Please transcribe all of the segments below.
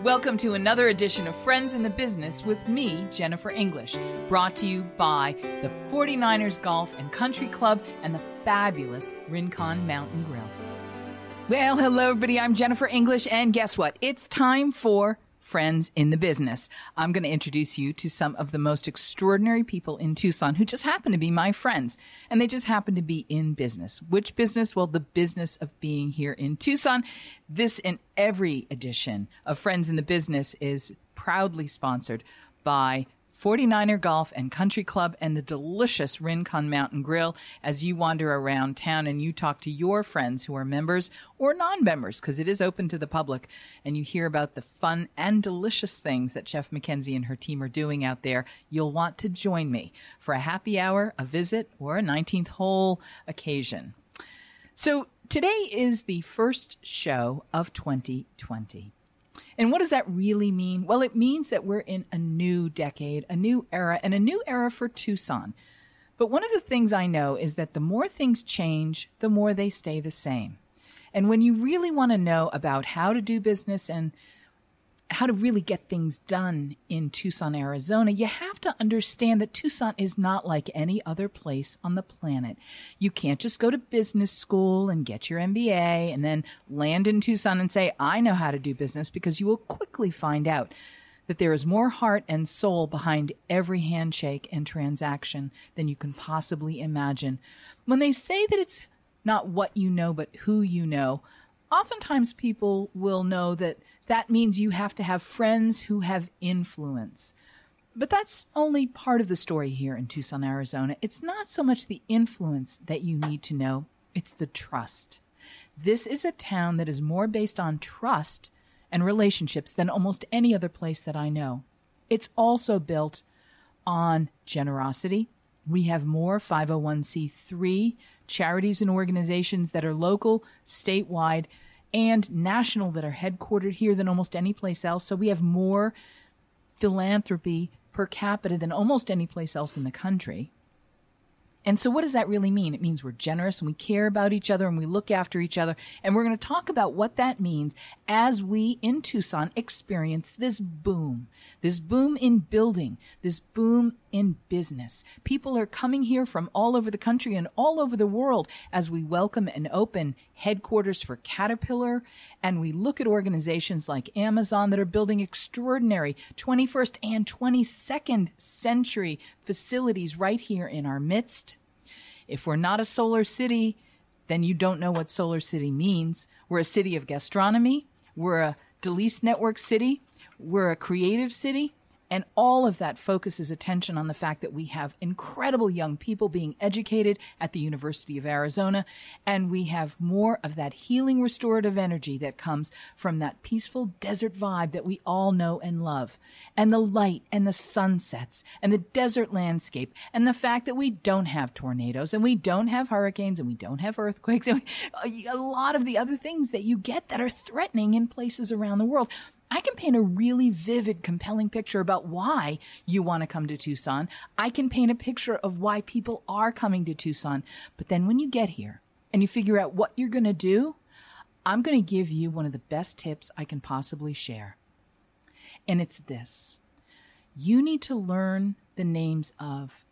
Welcome to another edition of Friends in the Business with me, Jennifer English, brought to you by the 49ers Golf and Country Club and the fabulous Rincon Mountain Grill. Well, hello everybody, I'm Jennifer English, and guess what? It's time for Friends in the Business. I'm going to introduce you to some of the most extraordinary people in Tucson who just happen to be my friends, and they just happen to be in business. Which business? Well, the business of being here in Tucson. This and every edition of Friends in the Business is proudly sponsored by 49er Golf and Country Club and the delicious Rincon Mountain Grill as you wander around town and you talk to your friends who are members or non-members, because it is open to the public, and you hear about the fun and delicious things that Chef Mackenzie and her team are doing out there. You'll want to join me for a happy hour, a visit, or a 19th hole occasion. So today is the first show of 2020. And what does that really mean? Well, it means that we're in a new decade, a new era, and a new era for Tucson. But one of the things I know is that the more things change, the more they stay the same. And when you really want to know about how to do business and how to really get things done in Tucson, Arizona, you have to understand that Tucson is not like any other place on the planet. You can't just go to business school and get your MBA and then land in Tucson and say, I know how to do business, because you will quickly find out that there is more heart and soul behind every handshake and transaction than you can possibly imagine. When they say that it's not what you know, but who you know, oftentimes people will know that that means you have to have friends who have influence. But that's only part of the story here in Tucson, Arizona. It's not so much the influence that you need to know, it's the trust. This is a town that is more based on trust and relationships than almost any other place that I know. It's also built on generosity. We have more 501c3 charities and organizations that are local, statewide, and national that are headquartered here than almost any place else. So we have more philanthropy per capita than almost any place else in the country. And so what does that really mean? It means we're generous and we care about each other and we look after each other. And we're going to talk about what that means as we in Tucson experience this boom in building, this boom in business. People are coming here from all over the country and all over the world as we welcome and open headquarters for Caterpillar. And we look at organizations like Amazon that are building extraordinary 21st and 22nd century facilities right here in our midst. If we're not a solar city, then you don't know what solar city means. We're a city of gastronomy. We're a Delice Network city. We're a creative city. And all of that focuses attention on the fact that we have incredible young people being educated at the University of Arizona, and we have more of that healing restorative energy that comes from that peaceful desert vibe that we all know and love, and the light and the sunsets and the desert landscape and the fact that we don't have tornadoes and we don't have hurricanes and we don't have earthquakes and a lot of the other things that you get that are threatening in places around the world. I can paint a really vivid, compelling picture about why you want to come to Tucson. I can paint a picture of why people are coming to Tucson. But then when you get here and you figure out what you're going to do, I'm going to give you one of the best tips I can possibly share. And it's this. You need to learn the names of,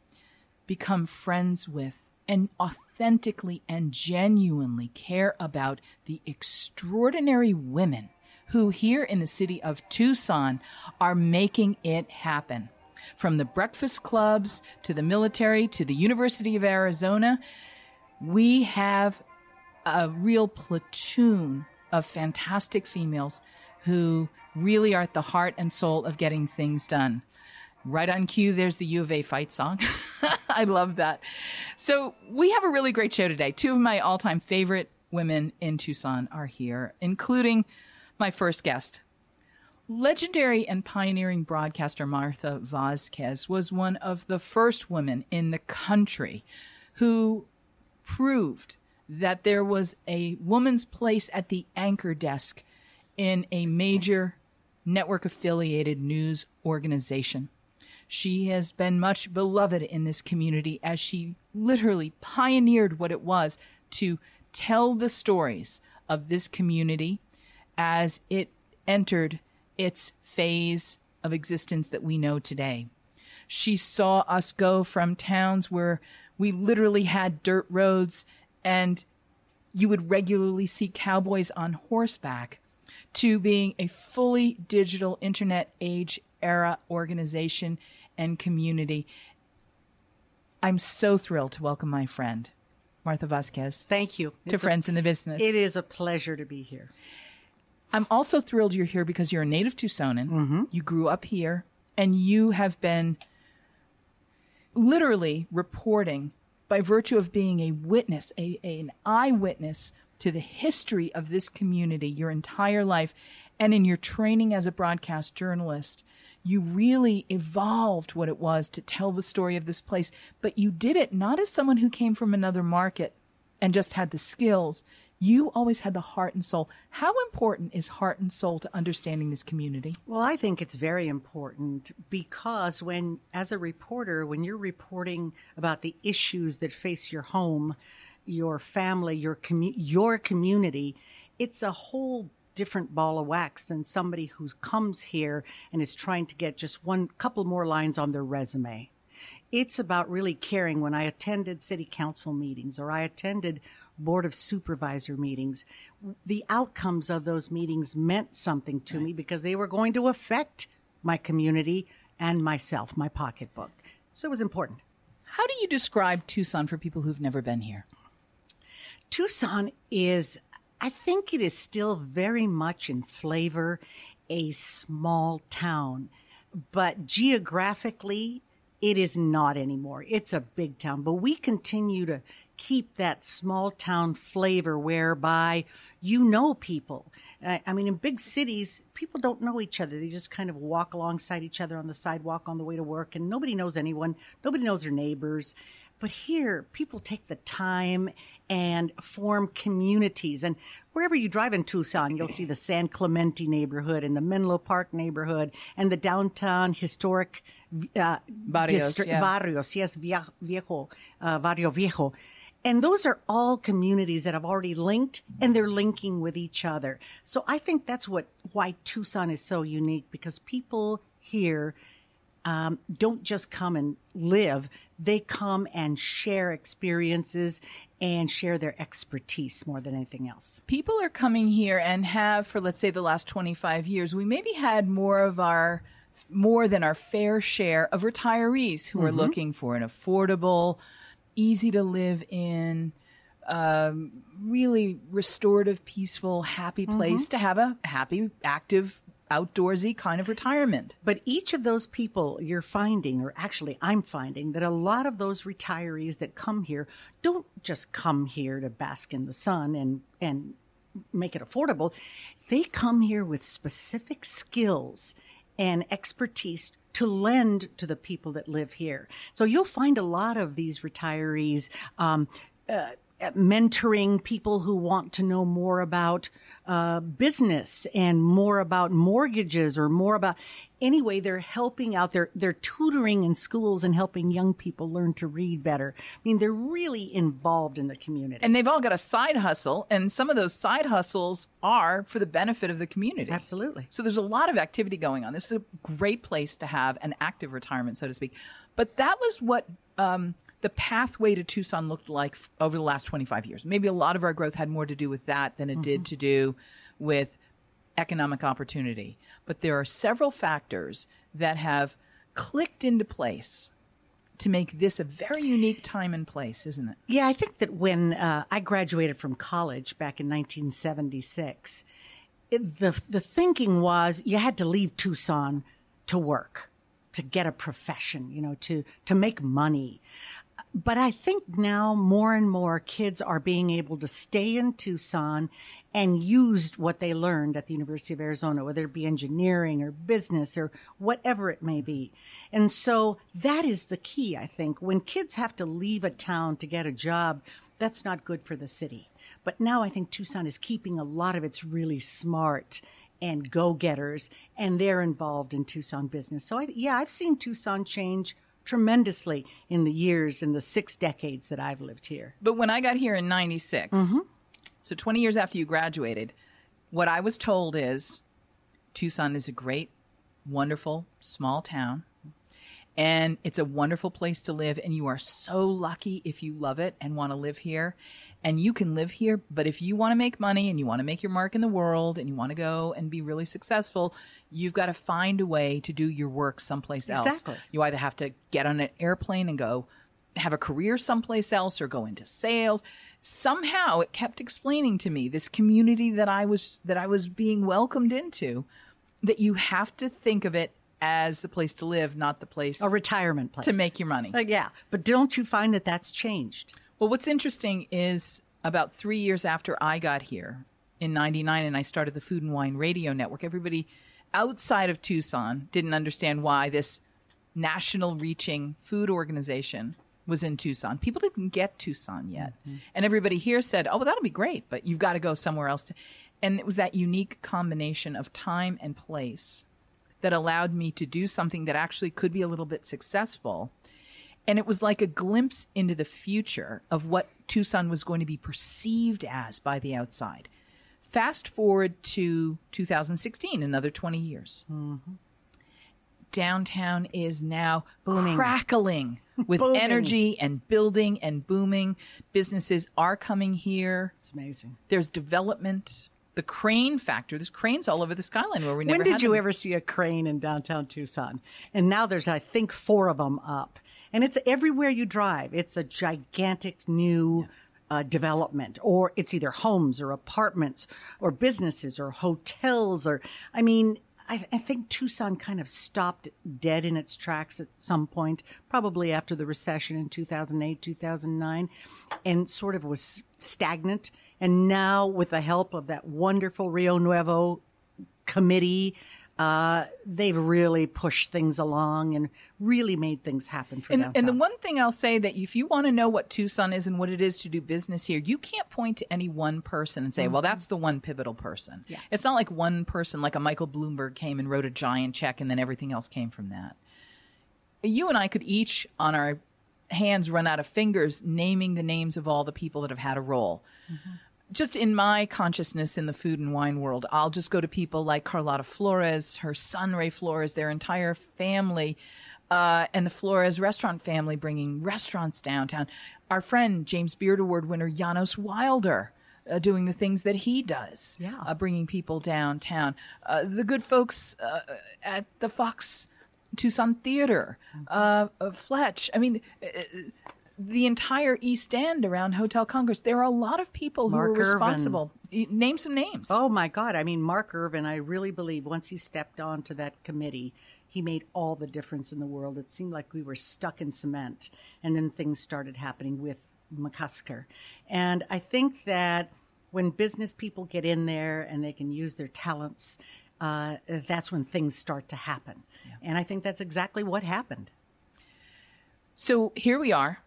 become friends with, and authentically and genuinely care about the extraordinary women who here in the city of Tucson are making it happen. From the breakfast clubs to the military to the University of Arizona, we have a real platoon of fantastic females who really are at the heart and soul of getting things done. Right on cue, there's the U of A fight song. I love that. So we have a really great show today. Two of my all-time favorite women in Tucson are here, including my first guest. Legendary and pioneering broadcaster Martha Vazquez was one of the first women in the country who proved that there was a woman's place at the anchor desk in a major network-affiliated news organization. She has been much beloved in this community as she literally pioneered what it was to tell the stories of this community as it entered its phase of existence that we know today. She saw us go from towns where we literally had dirt roads and you would regularly see cowboys on horseback to being a fully digital internet age era organization and community. I'm so thrilled to welcome my friend, Martha Vasquez. Thank you. To Friends in the Business. It is a pleasure to be here. I'm also thrilled you're here because you're a native Tucsonan. Mm-hmm. You grew up here, and you have been literally reporting by virtue of being a witness, an eyewitness to the history of this community your entire life. And in your training as a broadcast journalist, you really evolved what it was to tell the story of this place. But you did it not as someone who came from another market and just had the skills. You always had the heart and soul. How important is heart and soul to understanding this community? Well, I think it's very important because as a reporter, when you're reporting about the issues that face your home, your family, your community, it's a whole different ball of wax than somebody who comes here and is trying to get just one couple more lines on their resume. It's about really caring. When I attended city council meetings or I attended board of supervisor meetings, the outcomes of those meetings meant something to me because they were going to affect my community and myself, my pocketbook. So it was important. How do you describe Tucson for people who've never been here? Tucson is, I think it is still very much in flavor a small town, but geographically it is not anymore. It's a big town, but we continue to keep that small town flavor whereby you know people. I mean, in big cities, people don't know each other. They just kind of walk alongside each other on the sidewalk on the way to work, and nobody knows anyone. Nobody knows their neighbors. But here, people take the time and form communities. And wherever you drive in Tucson, you'll see the San Clemente neighborhood and the Menlo Park neighborhood and the downtown historic barrios, barrios, yes, Barrio Viejo. And those are all communities that have already linked, and they're linking with each other. So I think that's why Tucson is so unique, because people here don't just come and live. They come and share experiences and share their expertise more than anything else. People are coming here and have, for let's say the last 25 years, we maybe had more than our fair share of retirees who are looking for an affordable, easy to live in, really restorative, peaceful, happy place to have a happy, active, outdoorsy kind of retirement. But each of those people you're finding, or actually I'm finding, that a lot of those retirees that come here don't just come here to bask in the sun and make it affordable. They come here with specific skills and expertise to lend to the people that live here. So you'll find a lot of these retirees mentoring people who want to know more about business and more about mortgages or more about, anyway, they're helping out. They're tutoring in schools and helping young people learn to read better. I mean, they're really involved in the community. And they've all got a side hustle, and some of those side hustles are for the benefit of the community. Absolutely. So there's a lot of activity going on. This is a great place to have an active retirement, so to speak. But that was what the pathway to Tucson looked like over the last 25 years. Maybe a lot of our growth had more to do with that than it did to do with economic opportunity. But there are several factors that have clicked into place to make this a very unique time and place, isn't it? Yeah, I think that when I graduated from college back in 1976, the thinking was you had to leave Tucson to work, to get a profession, to make money. But I think now more and more kids are being able to stay in Tucson and use what they learned at the University of Arizona, whether it be engineering or business or whatever it may be. And so that is the key, I think. When kids have to leave a town to get a job, that's not good for the city. But now I think Tucson is keeping a lot of its really smart and go-getters, and they're involved in Tucson business. So I've seen Tucson change tremendously in the 6 decades that I've lived here. But when I got here in 96, so 20 years after you graduated, what I was told is Tucson is a great, wonderful, small town. And it's a wonderful place to live. And you are so lucky if you love it and want to live here. And you can live here. But if you want to make money and you want to make your mark in the world and you want to go and be really successful, you've got to find a way to do your work someplace else. Exactly. You either have to get on an airplane and go have a career someplace else or go into sales. Somehow it kept explaining to me, this community that I was being welcomed into, that you have to think of it as the place to live, not the place, a retirement place, to make your money. Yeah. But don't you find that that's changed? Well, what's interesting is about 3 years after I got here in 99 and I started the Food and Wine Radio Network, everybody outside of Tucson didn't understand why this national reaching food organization was in Tucson. People didn't get Tucson yet. Mm-hmm. And everybody here said, oh, well, that'll be great, but you've got to go somewhere else. And it was that unique combination of time and place that allowed me to do something that actually could be a little bit successful. And it was like a glimpse into the future of what Tucson was going to be perceived as by the outside. Fast forward to 2016, another 20 years. Mm-hmm. Downtown is now booming, crackling with booming energy and building and booming. Businesses are coming here. It's amazing. There's development. The crane factor. There's cranes all over the skyline where we never had them. When did you ever see a crane in downtown Tucson? And now there's, I think, 4 of them up. And it's everywhere you drive. It's a gigantic new development. Or it's either homes or apartments or businesses or hotels. Or, I mean, I think Tucson kind of stopped dead in its tracks at some point, probably after the recession in 2008, 2009, and sort of was stagnant. And now, with the help of that wonderful Rio Nuevo committee, they've really pushed things along and really made things happen for downtown. And the one thing I'll say, that if you want to know what Tucson is and what it is to do business here, you can't point to any one person and say, well, that's the one pivotal person. Yeah. It's not like one person, like a Michael Bloomberg came and wrote a giant check and then everything else came from that. You and I could each, on our hands, run out of fingers naming the names of all the people that have had a role. Mm-hmm. Just in my consciousness in the food and wine world, I'll just go to people like Carlotta Flores, her son Ray Flores, their entire family, and the Flores restaurant family bringing restaurants downtown. Our friend, James Beard Award winner Janos Wilder, doing the things that he does, bringing people downtown. The good folks at the Fox Tucson Theater, Fletch. I mean, the entire East End around Hotel Congress. There are a lot of people who are responsible. Name some names. Oh, my God. I mean, Mark Irvin, I really believe once he stepped onto that committee, he made all the difference in the world. It seemed like we were stuck in cement, and then things started happening with McCusker. And I think that when business people get in there and they can use their talents, that's when things start to happen. Yeah. And I think that's exactly what happened. So here we are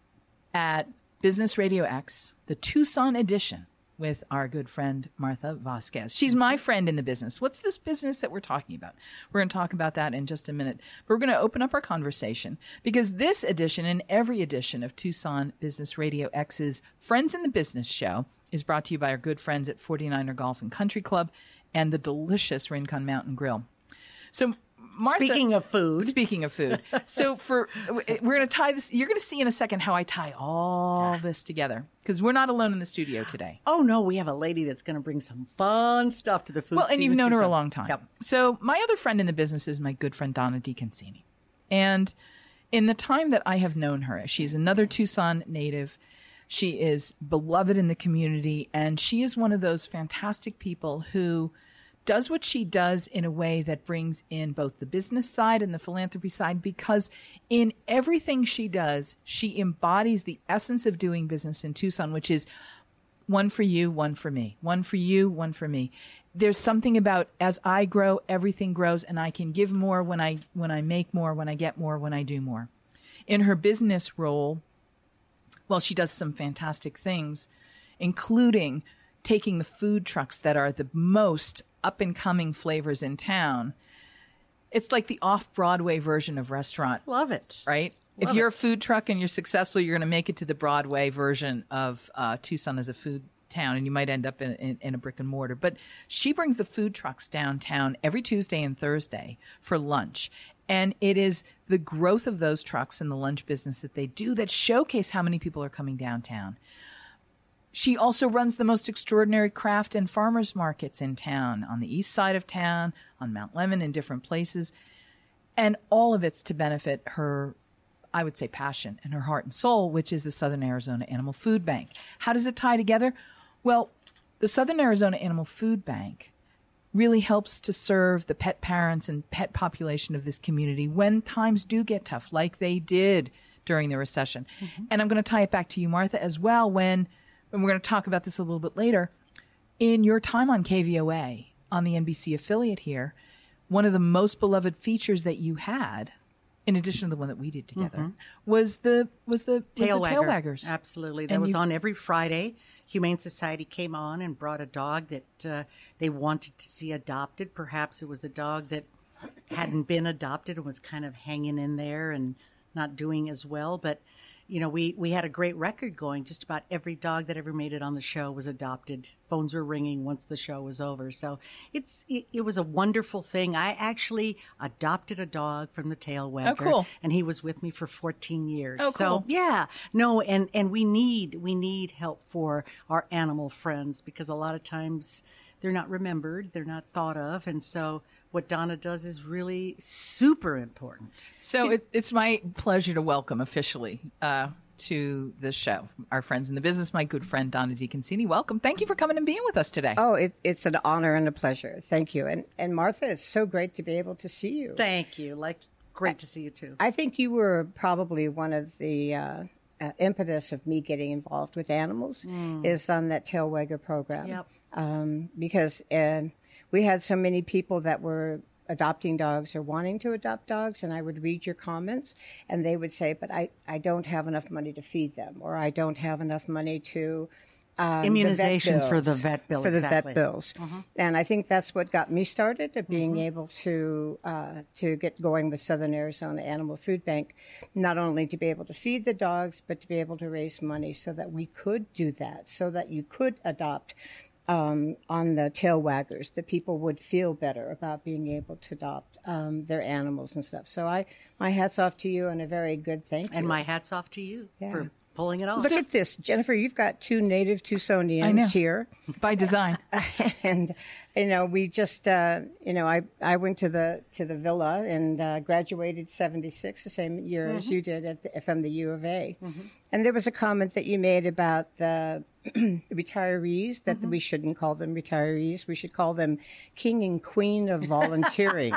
at Business Radio X, the Tucson edition, with our good friend Martha Vasquez. She's my friend in the business. What's this business that we're talking about? We're going to talk about that in just a minute. But we're going to open up our conversation because this edition and every edition of Tucson Business Radio X's Friends in the Business show is brought to you by our good friends at 49er Golf and Country Club and the delicious Rincon Mountain Grill. So Martha, speaking of food. So we're going to tie this. You're going to see in a second how I tie all this together because we're not alone in the studio today. Oh no, we have a lady that's going to bring some fun stuff to the food. Well, and you've known her a long time. Yep. So my other friend in the business is my good friend Donna DeConcini, and in the time that I have known her, she's another Tucson native. She is beloved in the community, and she is one of those fantastic people who does what she does in a way that brings in both the business side and the philanthropy side, because in everything she does, she embodies the essence of doing business in Tucson, which is one for you, one for me, one for you, one for me. There's something about as I grow, everything grows, and I can give more when I make more, when I get more, when I do more. In her business role, well, she does some fantastic things, including taking the food trucks that are the most up-and-coming flavors in town. It's like the off-Broadway version of restaurant. Love it. Right? If you're a food truck and you're successful, you're going to make it to the Broadway version of Tucson as a food town, and you might end up in a brick and mortar. But she brings the food trucks downtown every Tuesday and Thursday for lunch. And it is the growth of those trucks and the lunch business that they do that showcase how many people are coming downtown. She also runs the most extraordinary craft and farmers markets in town, on the east side of town, on Mount Lemmon, in different places. And all of it's to benefit her, I would say, passion and her heart and soul, which is the Southern Arizona Animal Food Bank. How does it tie together? Well, the Southern Arizona Animal Food Bank really helps to serve the pet parents and pet population of this community when times do get tough, like they did during the recession. Mm-hmm. And I'm going to tie it back to you, Martha, as well, when we're going to talk about this a little bit later. In your time on KVOA, on the NBC affiliate here, one of the most beloved features that you had, in addition to the one that we did together, was the tail waggers. Absolutely. That was on every Friday. Humane Society came on and brought a dog that they wanted to see adopted. Perhaps it was a dog that hadn't been adopted and was kind of hanging in there and not doing as well. But, you know, we had a great record going. Just about every dog that ever made it on the show was adopted. Phones were ringing once the show was over. So it was a wonderful thing. I actually adopted a dog from the tail wagger. Oh, cool. And he was with me for 14 years. Oh, cool. So, yeah. No, and we need help for our animal friends, because a lot of times they're not remembered, they're not thought of. And so what Donna does is really super important. So it's my pleasure to welcome officially to the show our friends in the business, my good friend Donna DeConcini. Welcome. Thank you for coming and being with us today. Oh, it's an honor and a pleasure. Thank you. And Martha, it's so great to be able to see you. Thank you. Great to see you too. I think you were probably one of the impetus of me getting involved with animals is on that tail wagger program. Yep. Because we had so many people that were adopting dogs or wanting to adopt dogs, and I would read your comments, and they would say, but I don't have enough money to feed them, or I don't have enough money to immunizations for the vet bill. For the exactly. vet bills. And I think that's what got me started, of being able to get going with Southern Arizona Animal Food Bank, not only to be able to feed the dogs, but to be able to raise money so that we could do that, so that you could adopt on the tail waggers, that people would feel better about being able to adopt their animals and stuff. So my hat's off to you, and a very good thank you. And my hat's off to you for pulling it off. Look at this, Jennifer. You've got two native Tucsonians here. By design. And, you know, we just, I went to the villa and graduated 76, the same year as you did from the U of A. And there was a comment that you made about the retirees, that we shouldn't call them retirees. We should call them king and queen of volunteering.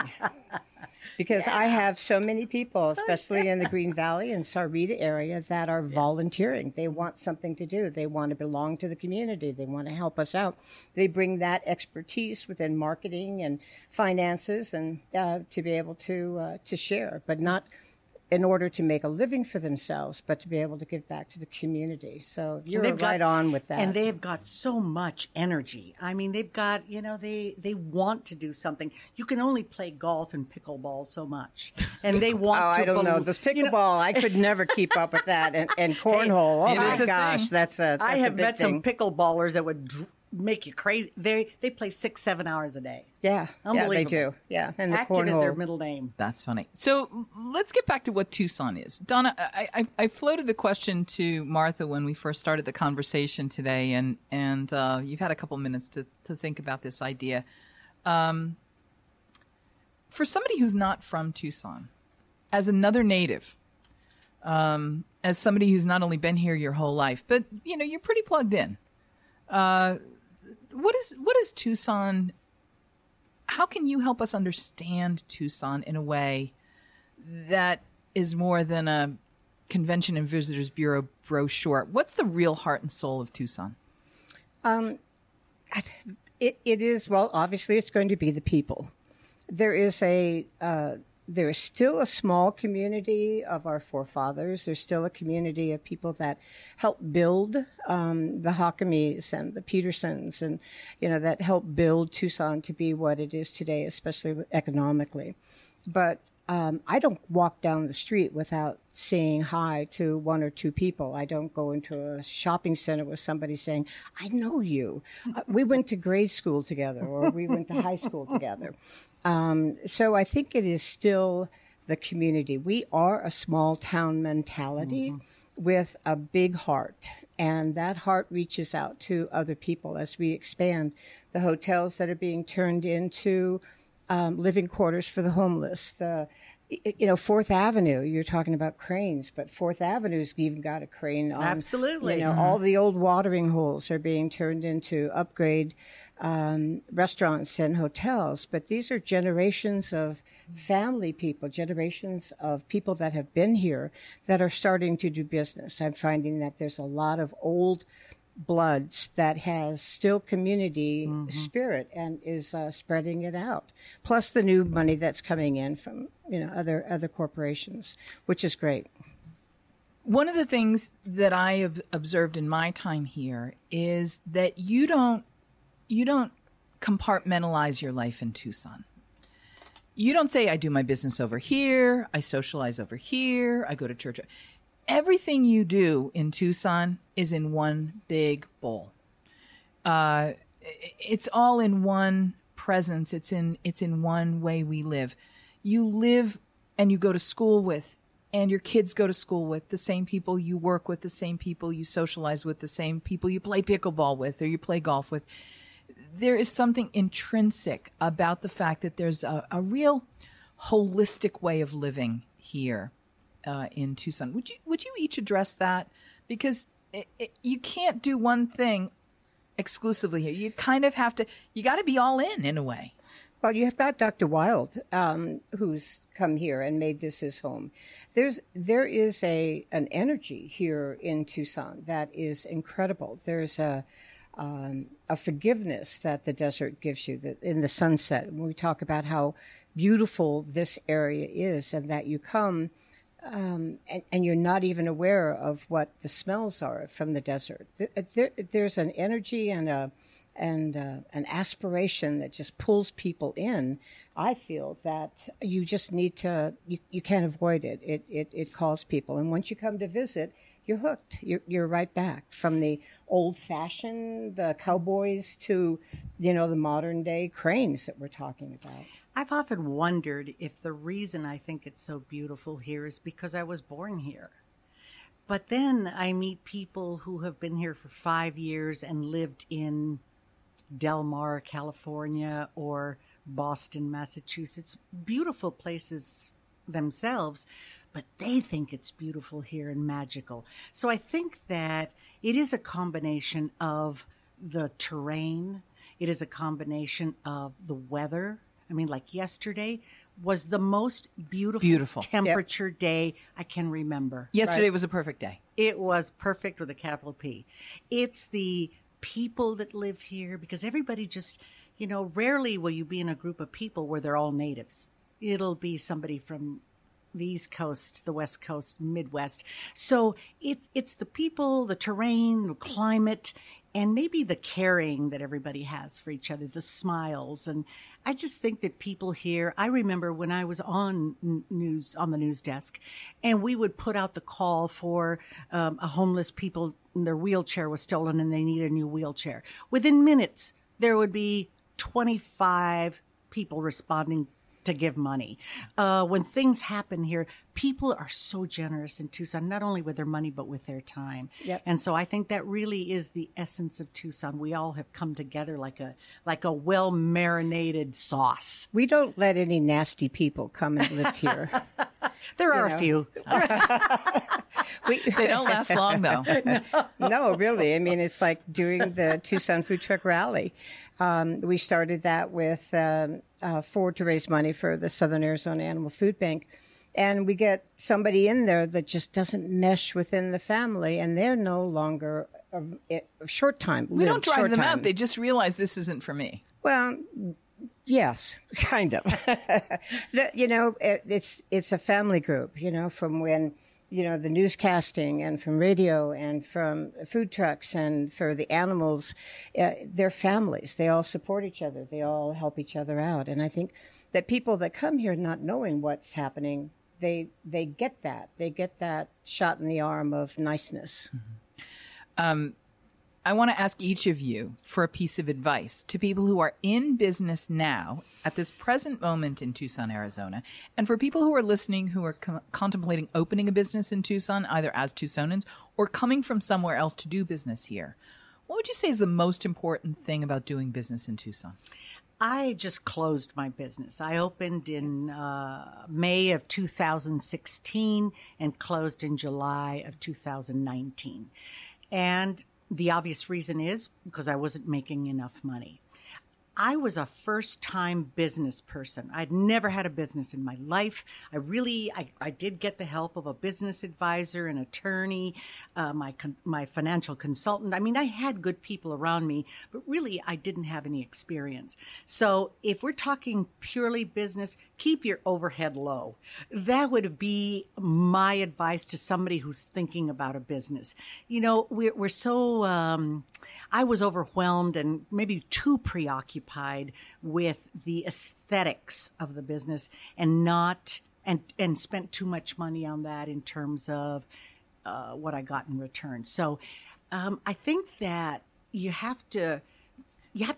Because I have so many people, especially in the Green Valley and Sahuarita area, that are volunteering. They want something to do. They want to belong to the community. They want to help us out. They bring that expertise within marketing and finances, and to be able to share, but not in order to make a living for themselves, but to be able to give back to the community. So you're right on with that. And they've got so much energy. I mean, they've got, they want to do something. You can only play golf and pickleball so much. And they want to. I don't know. This pickleball, I could never keep up with that. And cornhole, oh my gosh, that's a I have met thing. some pickleballers that would make you crazy. They play 6-7 hours a day. Yeah, unbelievable. Yeah, they do. Yeah, and active the is their middle name. That's funny. So let's get back to what Tucson is. Donna, I floated the question to Martha when we first started the conversation today, and you've had a couple minutes to think about this idea. For somebody who's not from Tucson, as another native, as somebody who's not only been here your whole life, but you're pretty plugged in. What is Tucson? How can you help us understand Tucson in a way that is more than a Convention and Visitors Bureau brochure? What's the real heart and soul of Tucson? It is, well, obviously it's going to be the people. There is still a small community of our forefathers. There's still a community of people that helped build the Hockamies and the Petersons, and that helped build Tucson to be what it is today, especially economically. But I don't walk down the street without saying hi to one or two people. I don't go into a shopping center with somebody saying, I know you. We went to grade school together, or we went to high school together. So I think it is still the community. We are a small town mentality with a big heart. And that heart reaches out to other people as we expand the hotels that are being turned into living quarters for the homeless. Fourth Avenue, you're talking about cranes, but Fourth Avenue's even got a crane on. Absolutely. All the old watering holes are being turned into upgrade restaurants and hotels. But these are generations of family people, generations of people that have been here that are starting to do business. I'm finding that there's a lot of old bloods that has still community spirit and is spreading it out. Plus the new money that's coming in from other corporations, which is great. One of the things that I have observed in my time here is that you don't compartmentalize your life in Tucson. You don't say, I do my business over here, I socialize over here, I go to church. Everything you do in Tucson is in one big bowl. It's all in one presence. It's in one way we live. You live and you go to school with, and your kids go to school with the same people you work with, the same people you socialize with, the same people you play pickleball with or you play golf with. There is something intrinsic about the fact that there's a real holistic way of living here in Tucson. Would you each address that? Because you can't do one thing exclusively here. You kind of have to. You got to be all in a way. Well, you have got Dr. Wild, who's come here and made this his home. There is an energy here in Tucson that is incredible. There's a forgiveness that the desert gives you in the sunset. When we talk about how beautiful this area is, and that you come and you're not even aware of what the smells are from the desert. There's an energy and an aspiration that just pulls people in. I feel that you just need to, you can't avoid it. It calls people. And once you come to visit, you're hooked. You're right back, from the old-fashioned cowboys to, the modern day cranes that we're talking about. I've often wondered if the reason I think it's so beautiful here is because I was born here. But then I meet people who have been here for 5 years and lived in Del Mar, California, or Boston, Massachusetts. Beautiful places themselves, but they think it's beautiful here and magical. So I think that it is a combination of the terrain. It is a combination of the weather. I mean, like yesterday was the most beautiful temperature day I can remember. Yesterday was a perfect day. It was perfect with a capital P. It's the people that live here, because everybody just, rarely will you be in a group of people where they're all natives. It'll be somebody from the East Coast, the West Coast, Midwest. So it's the people, the terrain, the climate, and maybe the caring that everybody has for each other, the smiles. And I just think that people here, I remember when I was on the news desk, and we would put out the call for a homeless people, and their wheelchair was stolen and they need a new wheelchair. Within minutes, there would be 25 people responding to give money. When things happen here, people are so generous in Tucson, not only with their money, but with their time. Yep. And so I think that really is the essence of Tucson. We all have come together like a well-marinated sauce. We don't let any nasty people come and live here. There are a few. They don't last long, though. No, really. I mean, it's like doing the Tucson Food Truck Rally. We started that with to raise money for the Southern Arizona Animal Food Bank. And we get somebody in there that just doesn't mesh within the family, and they're no longer a short time. We don't drive them out. They just realize this isn't for me. Well, yes, kind of. It's a family group, from when, the newscasting and from radio and from food trucks and for the animals, they're families. They all support each other. They all help each other out. And I think that people that come here not knowing what's happening, they get that. They get that shot in the arm of niceness. I want to ask each of you for a piece of advice to people who are in business now at this present moment in Tucson, Arizona, and for people who are listening who are contemplating opening a business in Tucson, either as Tucsonans or coming from somewhere else to do business here. What would you say is the most important thing about doing business in Tucson? I just closed my business. I opened in May of 2016 and closed in July of 2019. And the obvious reason is because I wasn't making enough money. I was a first-time business person. I'd never had a business in my life. I did get the help of a business advisor, an attorney, my financial consultant. I mean, I had good people around me, but really I didn't have any experience. So if we're talking purely business, keep your overhead low. That would be my advice to somebody who's thinking about a business. You know, we're so, I was overwhelmed and maybe too preoccupied with the aesthetics of the business and spent too much money on that in terms of what I got in return. So I think that you have to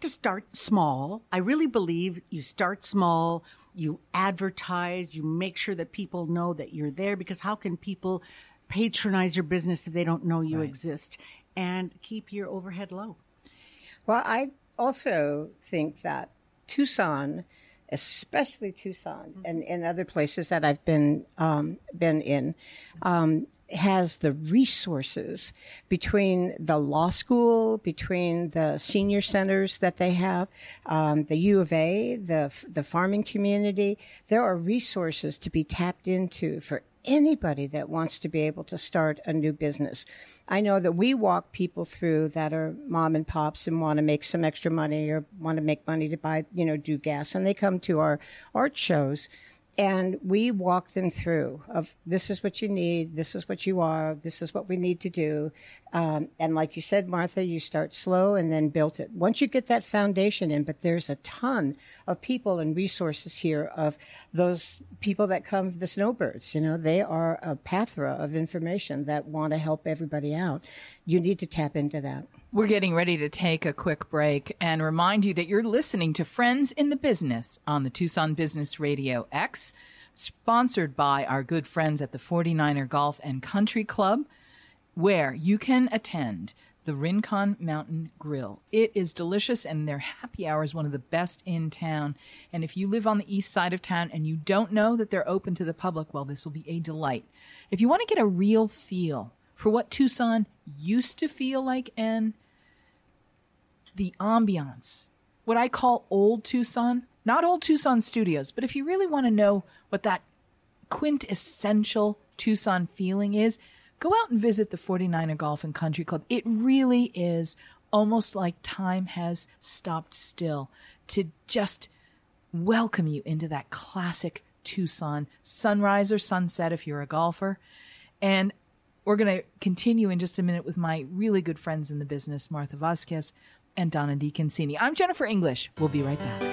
start small. I really believe you start small, you advertise, you make sure that people know that you're there, because how can people patronize your business if they don't know you exist? And keep your overhead low. Well, I also think that Tucson, especially Tucson, and other places that I've been in, has the resources between the law school, between the senior centers that they have, the U of A, the farming community. There are resources to be tapped into for anybody that wants to be able to start a new business. I know that we walk people through that are mom and pops and want to make some extra money or want to make money to buy, do gas. And they come to our art shows and we walk them through of this is what you need, this is what you are, this is what we need to do. And like you said, Martha, you start slow and then build it. Once you get that foundation in, but there's a ton of people and resources here of those people that come, the snowbirds, they are a plethora of information that want to help everybody out. You need to tap into that. We're getting ready to take a quick break and remind you that you're listening to Friends in the Business on the Tucson Business Radio X, sponsored by our good friends at the 49er Golf and Country Club, where you can attend the Rincon Mountain Grill. It is delicious, and their happy hour is one of the best in town. And if you live on the east side of town and you don't know that they're open to the public, well, this will be a delight. If you want to get a real feel for what Tucson used to feel like and the ambiance, what I call old Tucson, not old Tucson studios, but if you really want to know what that quintessential Tucson feeling is, go out and visit the 49er Golf and Country Club. It really is almost like time has stopped still to just welcome you into that classic Tucson sunrise or sunset if you're a golfer. And we're going to continue in just a minute with my really good friends in the business, Martha Vasquez and Donna DeConcini. I'm Jennifer English. We'll be right back.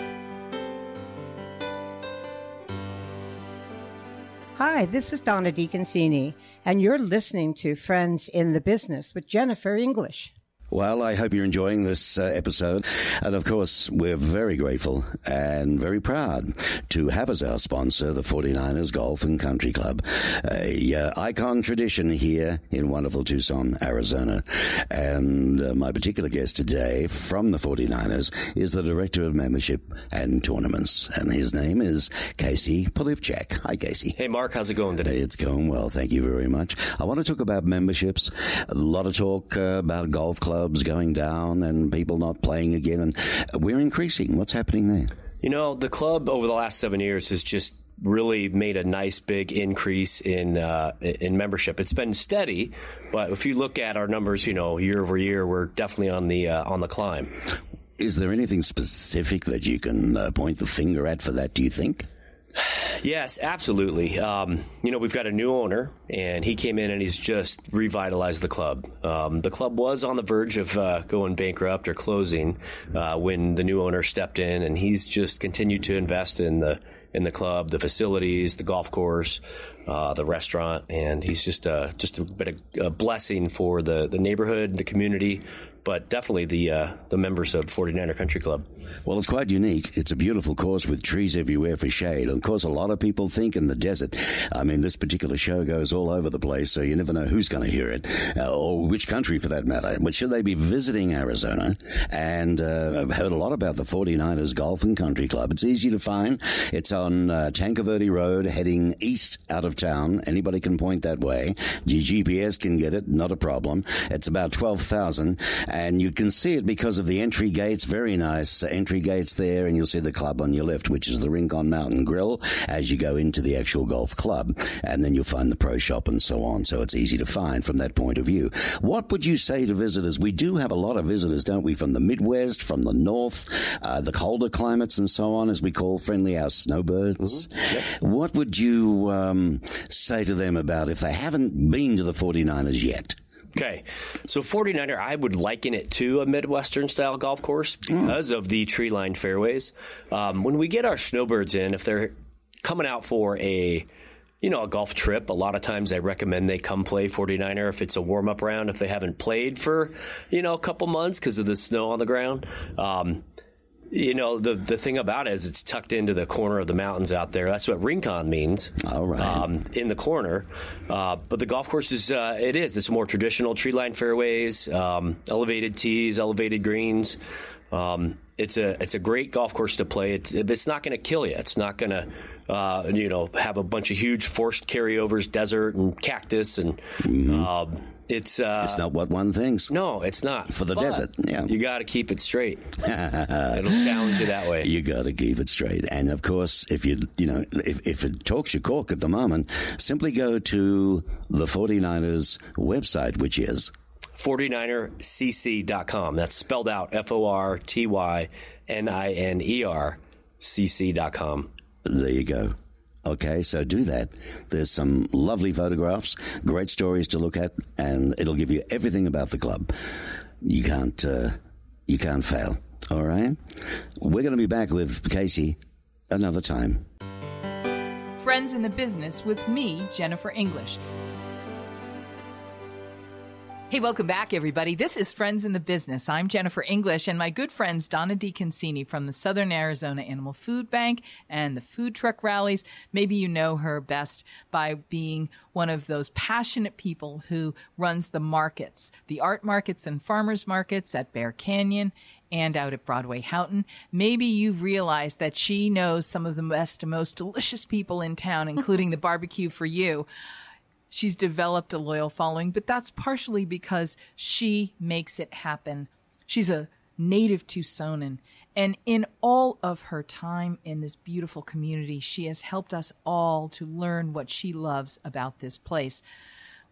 Hi, this is Donna DeConcini, and you're listening to Friends in the Business with Jennifer English. Well, I hope you're enjoying this episode. And, of course, we're very grateful and very proud to have as our sponsor the 49ers Golf and Country Club, a icon tradition here in wonderful Tucson, Arizona. And my particular guest today from the 49ers is the Director of Membership and Tournaments. And his name is Casey Polivchak. Hi, Casey. Hey, Mark. How's it going today? It's going well. Thank you very much. I want to talk about memberships. A lot of talk about golf clubs going down and people not playing again, and we're increasing. What's happening there? The club over the last 7 years has just really made a nice big increase in membership. It's been steady, but if you look at our numbers, year over year, we're definitely on the climb. Is there anything specific that you can point the finger at for that, do you think? Yes, absolutely. We've got a new owner, and he came in and he's just revitalized the club. The club was on the verge of going bankrupt or closing when the new owner stepped in, and he's just continued to invest in the club, the facilities, the golf course, the restaurant, and he's just been a blessing for the neighborhood, the community, but definitely the members of 49er Country Club. Well, it's quite unique. It's a beautiful course with trees everywhere for shade. And of course, a lot of people think in the desert. I mean, this particular show goes all over the place, so you never know who's going to hear it, or which country for that matter. But should they be visiting Arizona? And I've heard a lot about the 49ers Golf and Country Club. It's easy to find. It's on Tanque Verde Road, heading east out of town. Anybody can point that way. Your GPS can get it, not a problem. It's about 12,000, and you can see it because of the entry gates. Very nice entry gates there, and you'll see the club on your left, which is the Rincon Mountain Grill, as you go into the actual golf club, and then you'll find the pro shop and so on. So it's easy to find from that point of view. What would you say to visitors? We do have a lot of visitors, don't we, from the Midwest, from the North, the colder climates and so on, as we call friendly our snowbirds. Mm-hmm. Yep. What would you say to them about if they haven't been to the 49ers yet? Okay, so 49er, I would liken it to a Midwestern-style golf course because of the tree-lined fairways. When we get our snowbirds in, if they're coming out for a golf trip, a lot of times I recommend they come play 49er if it's a warm-up round, if they haven't played for, a couple months because of the snow on the ground. The thing about it is it's tucked into the corner of the mountains out there. That's what Rincon means. All right. In the corner. But the golf course is, it's more traditional tree-lined fairways, elevated tees, elevated greens. It's a great golf course to play. It's not going to kill you. It's not going to, have a bunch of huge forced carryovers, desert and cactus and, It's not what one thinks. No, it's not. For the desert, yeah. You got to keep it straight. It'll challenge you that way. You got to keep it straight. And of course, if if it talks your cork at the moment, simply go to the 49ers website, which is 49ercc.com. That's spelled out FORTYNINERCC.com. There you go. Okay, so do that. There's some lovely photographs, great stories to look at, and it'll give you everything about the club. You can't fail. All right? We're going to be back with Casey another time. Friends in the Business with me, Jennifer English. Hey, welcome back, everybody. This is Friends in the Business. I'm Jennifer English, and my good friends Donna DeConcini from the Southern Arizona Animal Food Bank and the Food Truck Rallies. Maybe you know her best by being one of those passionate people who runs the markets, the art markets and farmers markets at Bear Canyon and out at Broadway Houghton. Maybe you've realized that she knows some of the best and most delicious people in town, including the barbecue for you. She's developed a loyal following, but that's partially because she makes it happen. She's a native Tucsonan, and in all of her time in this beautiful community, she has helped us all to learn what she loves about this place.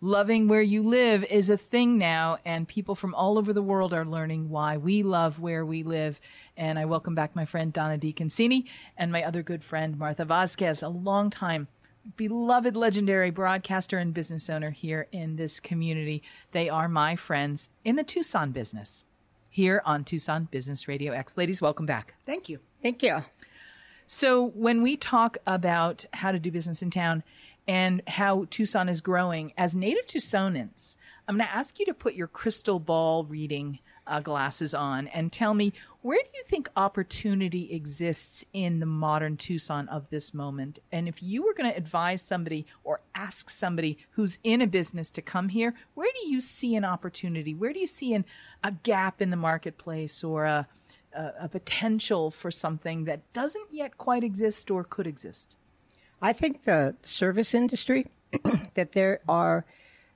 Loving where you live is a thing now, and people from all over the world are learning why we love where we live. And I welcome back my friend Donna DeConcini and my other good friend Martha Vasquez, a longtime beloved legendary broadcaster and business owner here in this community. They are my friends in the Tucson business here on Tucson Business Radio X. Ladies, welcome back. Thank you. Thank you. So when we talk about how to do business in town and how Tucson is growing, as native Tucsonans, I'm going to ask you to put your crystal ball reading glasses on and tell me, where do you think opportunity exists in the modern Tucson of this moment? And if you were going to advise somebody or ask somebody who's in a business to come here, where do you see an opportunity? Where do you see a gap in the marketplace or a potential for something that doesn't yet quite exist or could exist? I think the service industry,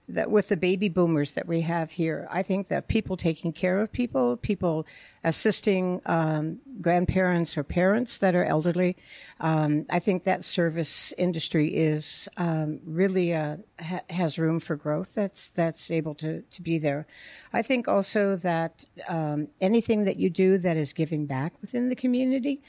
that with the baby boomers that we have here, I think that people taking care of people assisting grandparents or parents that are elderly, I think that service industry is really has room for growth. That's able to be there. I think also that anything that you do that is giving back within the community,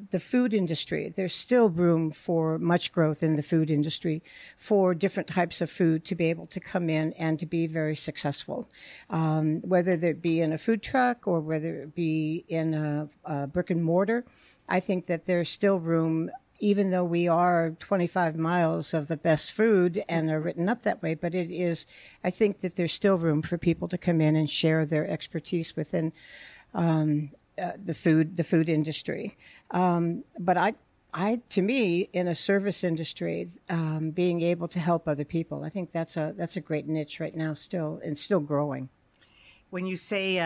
the food industry. There's still room for much growth in the food industry for different types of food to be able to come in and to be very successful, whether it be in a food truck or whether it be in a brick and mortar. I think that there's still room, even though we are 25 miles of the best food and are written up that way, but I think that there's still room for people to come in and share their expertise within the food industry. But to me, in a service industry, being able to help other people, I think that's a great niche right now still, and still growing. When you say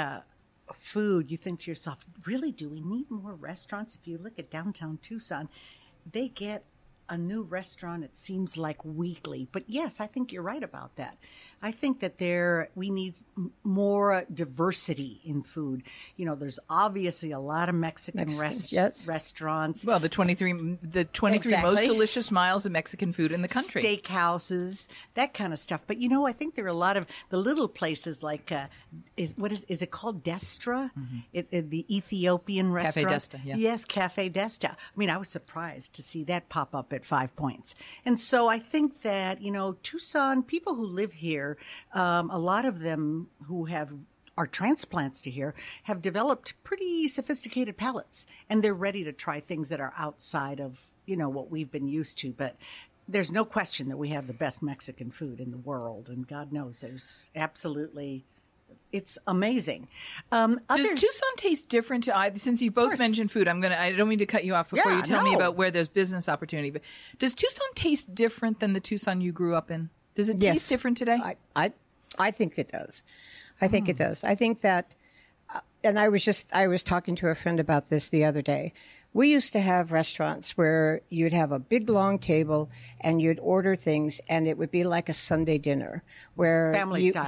food, you think to yourself, really, do we need more restaurants? If you look at downtown Tucson, they get a new restaurant, it seems like weekly. But yes, I think you're right about that. I think that we need more diversity in food. You know, there's obviously a lot of Mexican restaurants. Well, the 23 exactly. most delicious miles of Mexican food in the country. Steakhouses, that kind of stuff. But, you know, I think there are a lot of the little places like, is it called Destra? Mm-hmm. The Ethiopian restaurant. Cafe Desta, yeah. Yes, Cafe Desta. I mean, I was surprised to see that pop up at 5 Points. And so I think that, you know, Tucson, people who live here, a lot of them who are transplants to here have developed pretty sophisticated palates, and they're ready to try things that are outside of, you know, what we've been used to. But there's no question that we have the best Mexican food in the world, and God knows there's absolutely... It's amazing. Does Tucson taste different since you both mentioned food? I don't mean to cut you off before you tell me about where there's business opportunity, but does Tucson taste different than the Tucson you grew up in? Does it taste different today? I think it does. I think it does. I think that, and I was talking to a friend about this the other day. We used to have restaurants where you'd have a big long table and you'd order things, and it would be like a Sunday dinner where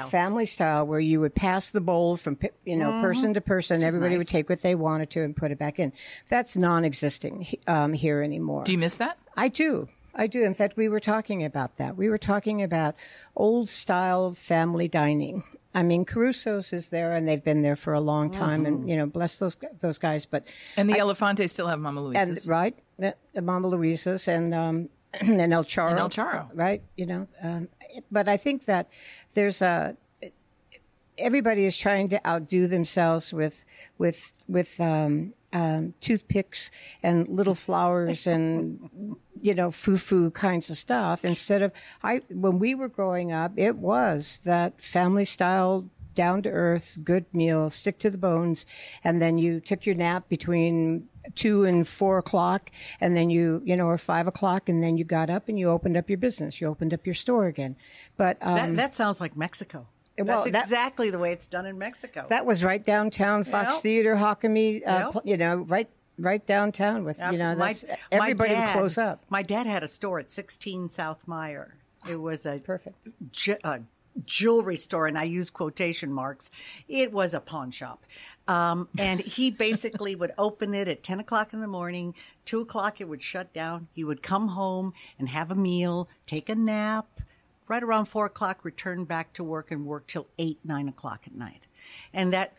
family style, where you would pass the bowl from person to person. Everybody would take what they wanted to and put it back in. That's non-existing here anymore. Do you miss that? I do. In fact, we were talking about that. We were talking about old-style family dining. I mean, Caruso's is there, and they've been there for a long time, and, you know, bless those guys. But and the Elefantes still have Mama Luisa's. Right, Mama Luisa's and El Charro. And El Charro. Right, you know. But I think that there's everybody is trying to outdo themselves with toothpicks and little flowers and, you know, foo-foo kinds of stuff. Instead of, when we were growing up, it was that family style, down to earth, good meal, stick to the bones. And then you took your nap between 2 and 4 o'clock, and then or 5 o'clock, and then you got up and you opened up your business. You opened up your store again. But that sounds like Mexico. Well, that's exactly the way it's done in Mexico. That was right downtown, Fox Theater, Hockamy, you know, right downtown with, absolutely. You know, everybody would close up. My dad had a store at 16 South Meyer. It was a perfect jewelry store, and I use quotation marks. It was a pawn shop. And he basically would open it at 10 o'clock in the morning, 2 o'clock it would shut down. He would come home and have a meal, take a nap. Right around 4 o'clock, return back to work and work till 8, 9 o'clock at night. And that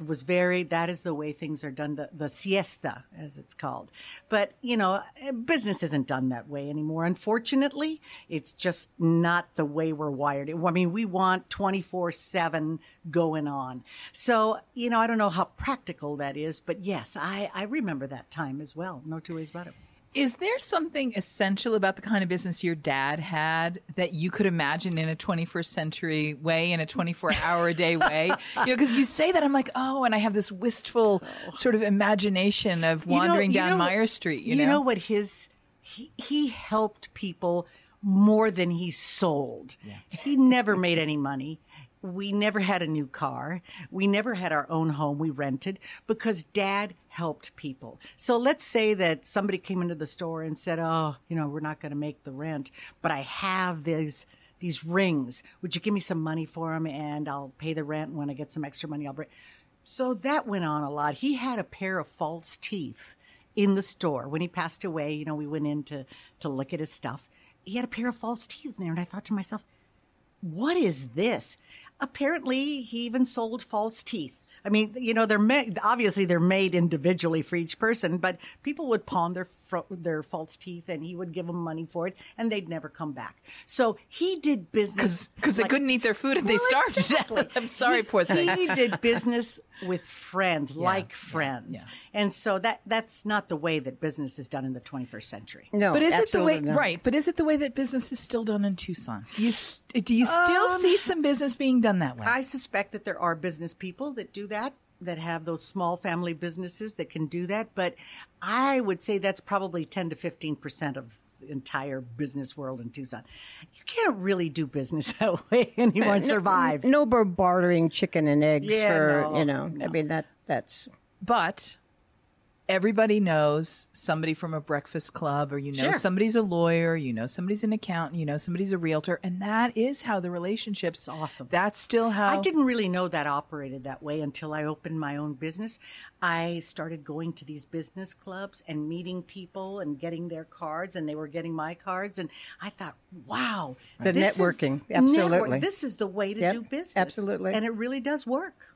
is the way things are done, the siesta, as it's called. But, you know, business isn't done that way anymore. Unfortunately, it's just not the way we're wired. I mean, we want 24/7 going on. So, you know, I don't know how practical that is, but yes, I remember that time as well. No two ways about it. Is there something essential about the kind of business your dad had that you could imagine in a 21st century way, in a 24-hour-a-day way? You know, because you say that, I'm like, oh, and I have this wistful sort of imagination of wandering down Meyer Street. You know what he helped people more than he sold. Yeah. He never made any money. We never had a new car. We never had our own home. We rented because Dad helped people. So let's say that somebody came into the store and said, oh, you know, we're not going to make the rent, but I have these rings. Would you give me some money for them and I'll pay the rent, and when I get some extra money, I'll bring. So that went on a lot. He had a pair of false teeth in the store. When he passed away, you know, we went in to look at his stuff. He had a pair of false teeth in there, and I thought to myself, what is this? Apparently, he even sold false teeth. I mean, they're made, obviously they're made individually for each person, but people would pawn their false teeth and he would give them money for it and they'd never come back. So he did business. Because they couldn't eat their food and they starved to death. I'm sorry, poor thing. He did business with friends, friends. Yeah. And so that's not the way that business is done in the 21st century. No, but is it the way, not. right? But is it the way that business is still done in Tucson? Do you still see some business being done that way? I suspect that there are business people that do that have those small family businesses that can do that. But I would say that's probably 10 to 15% of the entire business world in Tucson. You can't really do business that way and you won't survive. No bartering chicken and eggs for, no. I mean, that's... But everybody knows somebody from a breakfast club, or Sure. somebody's a lawyer, somebody's an accountant, somebody's a realtor, and that is how the relationships. Awesome. That's still how. I didn't really know that operated that way until I opened my own business. I started going to these business clubs and meeting people and getting their cards, and they were getting my cards, and I thought, wow, The networking, absolutely. This is the way to do business, absolutely, and it really does work.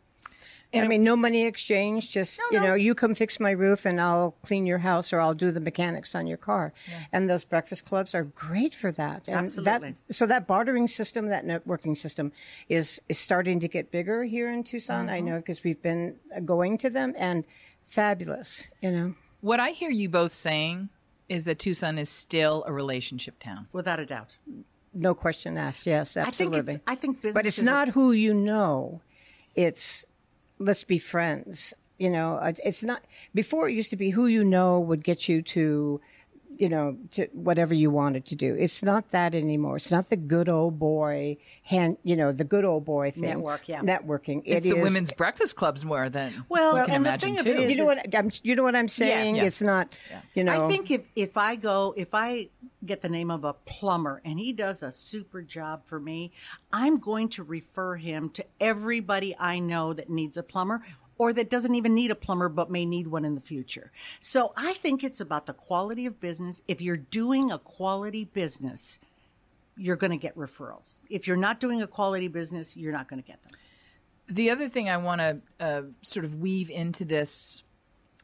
And I mean, no money exchange, just, you come fix my roof and I'll clean your house or I'll do the mechanics on your car. Yeah. And those breakfast clubs are great for that. And absolutely. So that bartering system, that networking system is starting to get bigger here in Tucson. I know because we've been going to them, and fabulous, What I hear you both saying is that Tucson is still a relationship town. Without a doubt. No question asked. Yes, absolutely. I think business but it's not who you know. It's... let's be friends. It's not, before it used to be who you know would get you to whatever you wanted to do. It's not that anymore. It's not the good old boy the good old boy thing. Networking. It's the women's breakfast clubs more than well, you can and imagine the too. thing of it is, you know what I'm saying? Yes. It's not, I think if I get the name of a plumber and he does a super job for me, I'm going to refer him to everybody I know that needs a plumber, or that doesn't even need a plumber but may need one in the future. So I think it's about the quality of business. If you're doing a quality business, you're going to get referrals. If you're not doing a quality business, you're not going to get them. The other thing I want to sort of weave into this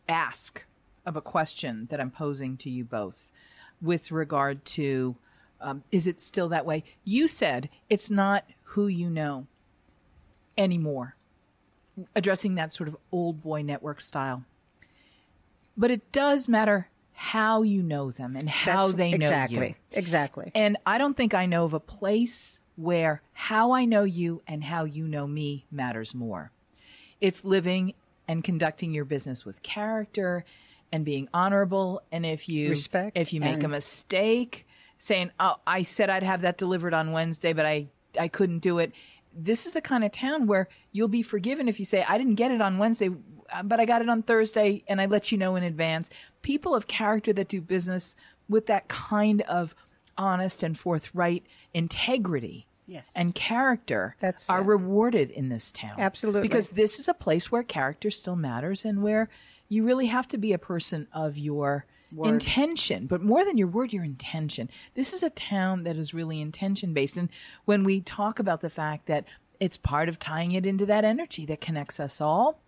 ask of a question that I'm posing to you both with regard to, is it still that way? You said it's not who you know anymore, addressing that sort of old boy network style. But it does matter how you know them and how they know you. Exactly. And I don't think I know of a place where how I know you and how you know me matters more. It's living and conducting your business with character and being honorable. And if you make a mistake, saying, "Oh, I said I'd have that delivered on Wednesday, but I couldn't do it." This is the kind of town where you'll be forgiven if you say, "I didn't get it on Wednesday, but I got it on Thursday, and I let you know in advance." People of character that do business with that kind of honest and forthright integrity and character are rewarded in this town. Absolutely. Because this is a place where character still matters and where you really have to be a person of your intention, but more than your word, your intention. This is a town that is really intention-based. And when we talk about the fact that it's part of tying it into that energy that connects us all,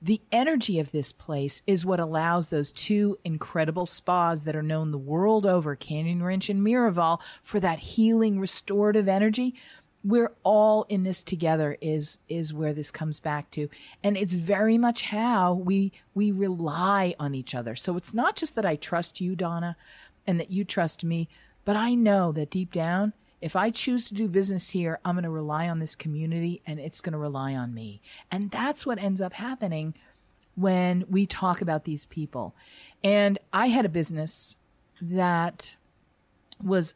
the energy of this place is what allows those two incredible spas that are known the world over, Canyon Ranch and Miraval, for that healing, restorative energy. We're all in this together is where this comes back to. And it's very much how we rely on each other. So it's not just that I trust you, Donna, and that you trust me, but I know that deep down, if I choose to do business here, I'm going to rely on this community and it's going to rely on me. And that's what ends up happening when we talk about these people. And I had a business that was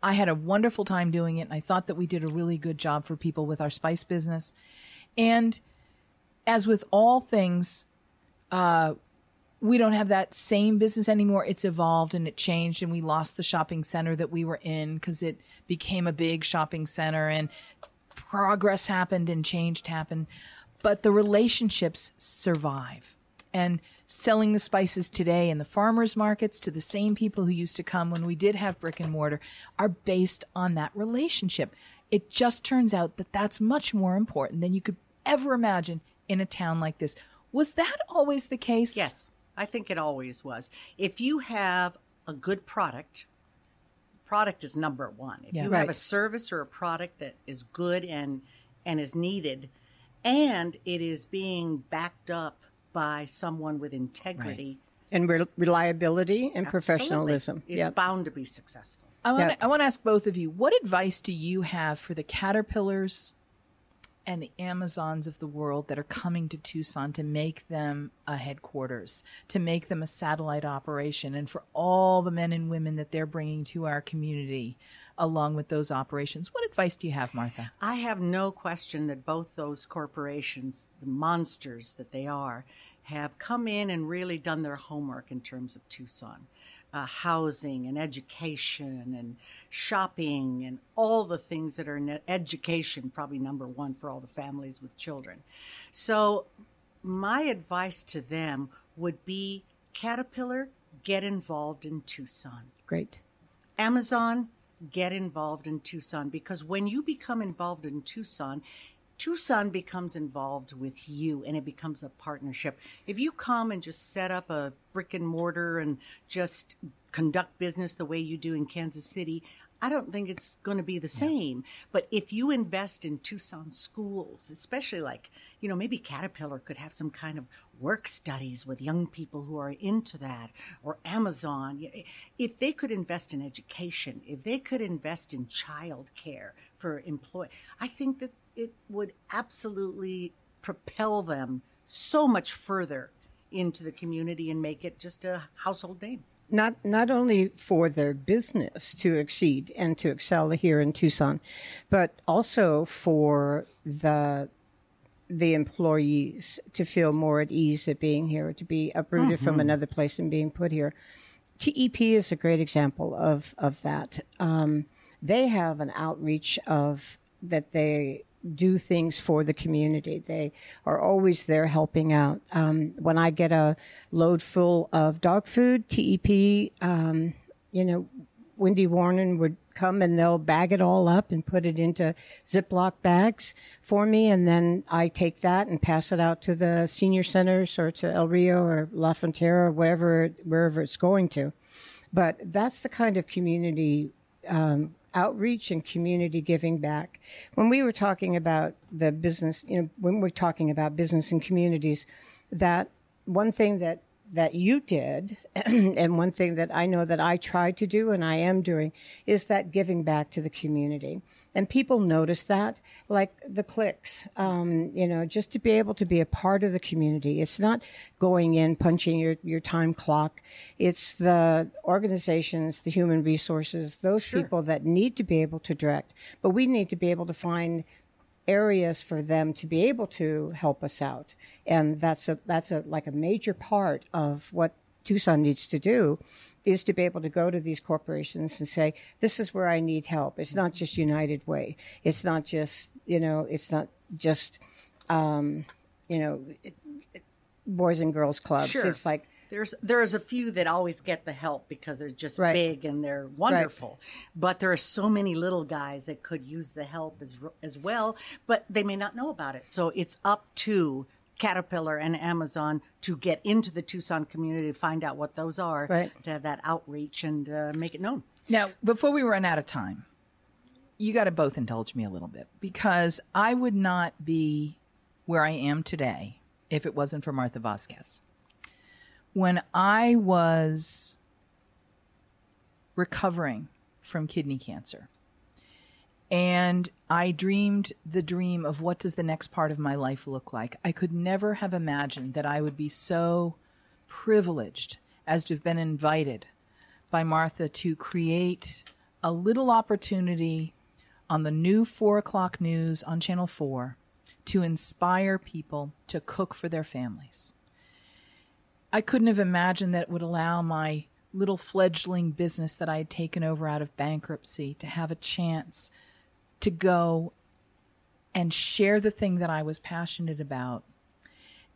I had a wonderful time doing it, and I thought that we did a really good job for people with our spice business. And as with all things, we don't have that same business anymore. It's evolved and it changed, and we lost the shopping center that we were in because it became a big shopping center, and progress happened and change happened. But the relationships survive. And selling the spices today in the farmers markets to the same people who used to come when we did have brick and mortar are based on that relationship. It just turns out that that's much more important than you could ever imagine in a town like this. Was that always the case? Yes, I think it always was. If you have a good product is number one. If you have a service or a product that is good and is needed, and it is being backed up by someone with integrity and reliability and professionalism, it's bound to be successful. I want to ask both of you, what advice do you have for the Caterpillars and the Amazons of the world that are coming to Tucson to make them a headquarters, to make them a satellite operation, and for all the men and women that they're bringing to our community along with those operations? What advice do you have, Martha? I have no question that both those corporations, the monsters that they are, have come in and really done their homework in terms of Tucson. Housing and education and shopping and all the things that are in education, probably number one for all the families with children. So my advice to them would be, Caterpillar, get involved in Tucson. Great. Amazon, get involved in Tucson, because when you become involved in Tucson becomes involved with you, and it becomes a partnership. If you come and just set up a brick and mortar and just conduct business the way you do in Kansas City, I don't think it's going to be the same. But if you invest in Tucson schools, especially maybe Caterpillar could have some kind of work studies with young people who are into that, or Amazon. If they could invest in education, if they could invest in child care for employees, I think that it would absolutely propel them so much further into the community and make it just a household name. Not only for their business to exceed and to excel here in Tucson, but also for the employees to feel more at ease at being here, to be uprooted from another place and being put here. TEP is a great example of that. They have an outreach that they do things for the community. They are always there helping out. When I get a load full of dog food, TEP, Wendy Warren would come and they'll bag it all up and put it into Ziploc bags for me. And then I take that and pass it out to the senior centers or to El Rio or La Frontera or wherever it's going to. But that's the kind of community outreach and community giving back. When we were talking about the business, when we're talking about business and communities, that one thing that you did, and one thing that I know that I tried to do and I am doing, is that giving back to the community. And people notice that, like the clicks, just to be able to be a part of the community. It's not going in, punching your time clock. It's the organizations, the human resources, those people that need to be able to direct. But we need to be able to find areas for them to be able to help us out. And that's a major part of what Tucson needs to do, is to be able to go to these corporations and say, this is where I need help. It's not just United Way. It's not just, Boys and Girls Clubs. Sure. It's like, There's a few that always get the help because they're just big and they're wonderful. Right. But there are so many little guys that could use the help as well, but they may not know about it. So it's up to Caterpillar and Amazon to get into the Tucson community, to find out what those are, to have that outreach and make it known. Now, before we run out of time, you got to both indulge me a little bit, because I would not be where I am today if it wasn't for Martha Vasquez. When I was recovering from kidney cancer, and I dreamed the dream of what does the next part of my life look like, I could never have imagined that I would be so privileged as to have been invited by Martha to create a little opportunity on the new 4 o'clock news on Channel 4 to inspire people to cook for their families. I couldn't have imagined that it would allow my little fledgling business that I had taken over out of bankruptcy to have a chance to go and share the thing that I was passionate about.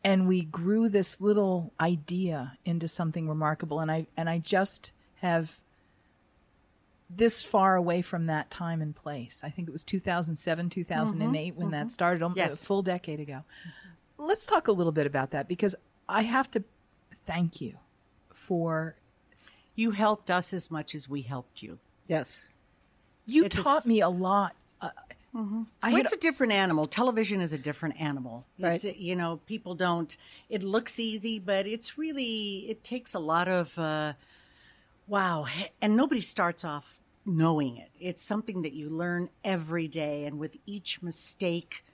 And we grew this little idea into something remarkable. And I just have this far away from that time and place. I think it was 2007, 2008 when that started, almost a full decade ago. Let's talk a little bit about that, because I have to thank you for... You helped us as much as we helped you. Yes. You taught me a lot. It's a different animal. Television is a different animal. Right. It's, people don't... It looks easy, but it's really... It takes a lot of... wow. And nobody starts off knowing it. It's something that you learn every day. And with each mistake,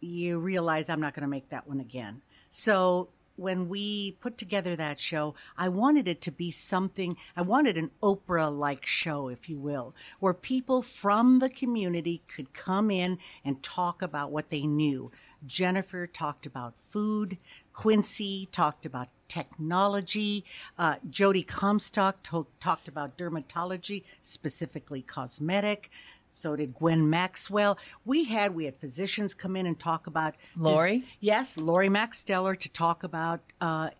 you realize I'm not going to make that one again. So when we put together that show, I wanted it to be something, I wanted an Oprah-like show, if you will, where people from the community could come in and talk about what they knew. Jennifer talked about food. Quincy talked about technology. Jody Comstock talked about dermatology, specifically cosmetic. So did Gwen Maxwell. We had physicians come in and talk about... Lori? Yes, Lori Maxteller, to talk about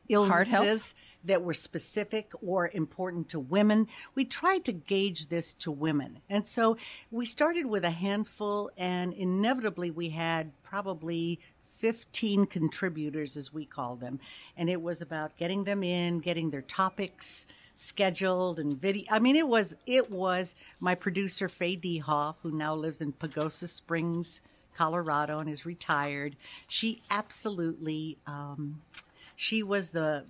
illnesses that were specific or important to women. We tried to gauge this to women. And so we started with a handful, and inevitably we had probably 15 contributors, as we call them. And it was about getting them in, getting their topics scheduled and video. I mean, it was my producer, Faye Dehoff, who now lives in Pagosa Springs, Colorado, and is retired. She absolutely, she was the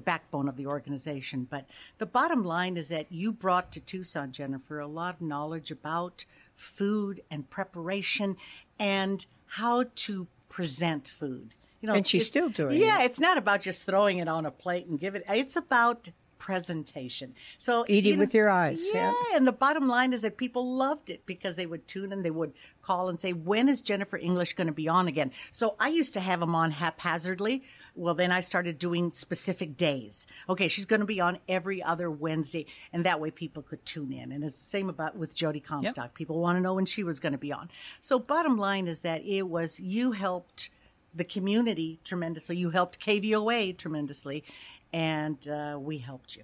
backbone of the organization. But the bottom line is that you brought to Tucson, Jennifer, a lot of knowledge about food and preparation and how to present food. And she's still doing it. Yeah, it's not about just throwing it on a plate and give it. It's about presentation. So eating with your eyes. Yeah, and the bottom line is that people loved it because they would tune in, they would call and say, when is Jennifer English going to be on again? So I used to have them on haphazardly. Well, then I started doing specific days. Okay, she's going to be on every other Wednesday, and that way people could tune in. And it's the same with Jody Comstock. Yep. People want to know when she was going to be on. So bottom line is that you helped the community tremendously. You helped KVOA tremendously, and we helped you.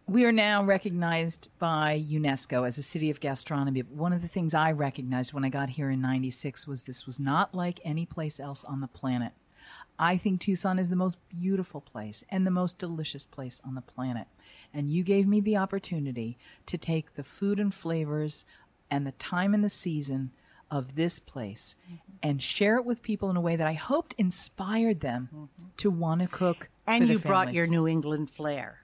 We are now recognized by UNESCO as a city of gastronomy. But one of the things I recognized when I got here in '96 was this was not like any place else on the planet. I think Tucson is the most beautiful place and the most delicious place on the planet. And you gave me the opportunity to take the food and flavors and the time and the season of this place and share it with people in a way that I hoped inspired them to want to cook. And for you their brought families. your New England flair.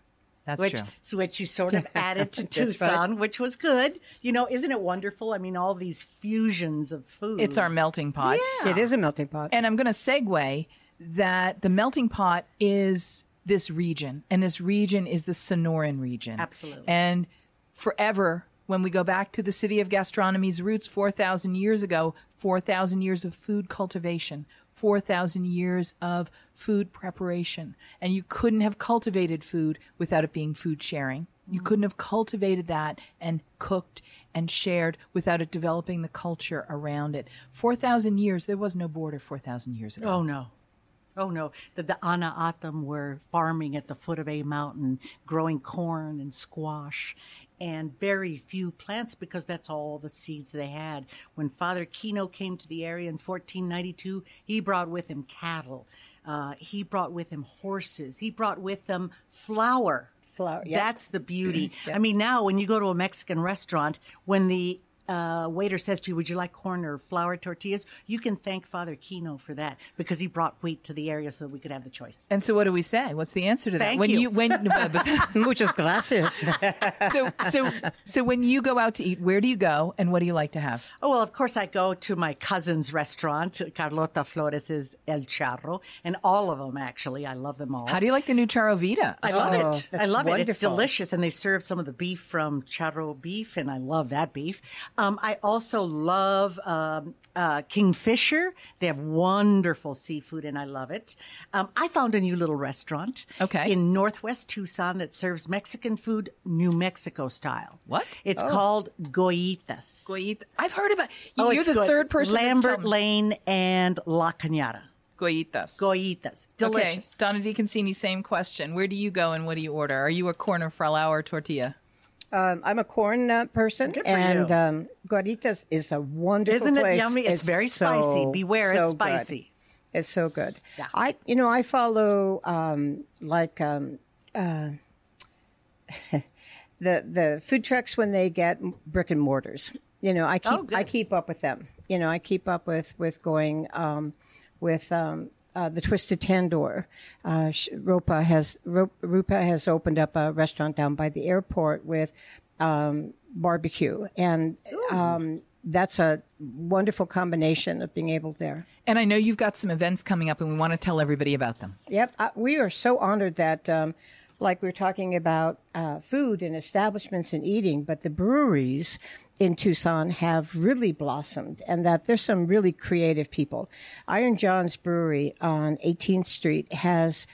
That's which, true. So which you sort of added to Tucson, which was good. Isn't it wonderful? I mean, all these fusions of food. It's our melting pot. Yeah. It is a melting pot. And I'm going to segue that the melting pot is this region, and this region is the Sonoran region. Absolutely. And forever, when we go back to the city of gastronomy's roots 4,000 years ago, 4,000 years of food cultivation, 4,000 years of food preparation. And you couldn't have cultivated food without it being food sharing. You couldn't have cultivated that and cooked and shared without it developing the culture around it. 4,000 years, there was no border 4,000 years ago. Oh, no. Oh, no. The Ana Atam were farming at the foot of a mountain, growing corn and squash, and very few plants because that's all the seeds they had. When Father Kino came to the area in 1492, he brought with him cattle. He brought with him horses. He brought with him flour. Yep. That's the beauty. Yep. I mean, now when you go to a Mexican restaurant, when the waiter says to you, would you like corn or flour tortillas? You can thank Father Kino for that because he brought wheat to the area so that we could have the choice. And so what do we say? What's the answer to that? Thank you. Muchas gracias. So when you go out to eat, where do you go and what do you like to have? Oh, well, of course, I go to my cousin's restaurant, Carlota Flores' El Charro, and all of them, actually. I love them all. How do you like the new Charro Vita? I love it. I love wonderful. it. It's delicious, and they serve some of the beef from Charro beef, and I love that beef. I also love Kingfisher. They have wonderful seafood, and I love it. I found a new little restaurant in Northwest Tucson that serves Mexican food, New Mexico style. What? It's called Goyitas. Goyita. I've heard about it. You're it's the good. third person Lambert Lane and La Cañada. Goyitas. Goyitas. Delicious. Okay. Donna DeConcini, same question. Where do you go and what do you order? Are you a corn or flour tortilla? I'm a corn person, Good for and you. Guaritas is a wonderful Isn't it place. yummy? It's very spicy. Beware, it's spicy. Good. It's so good. Yeah. I follow the food trucks when they get brick and mortars. I keep up with them. I keep up with going with the Twisted Tandoor. Rupa has opened up a restaurant down by the airport with barbecue, and that's a wonderful combination of being able there. And I know you've got some events coming up, and we want to tell everybody about them. Yep, we are so honored that, like we were talking about food and establishments and eating, but the breweries in Tucson have really blossomed, and that there's some really creative people. Iron John's Brewery on 18th Street has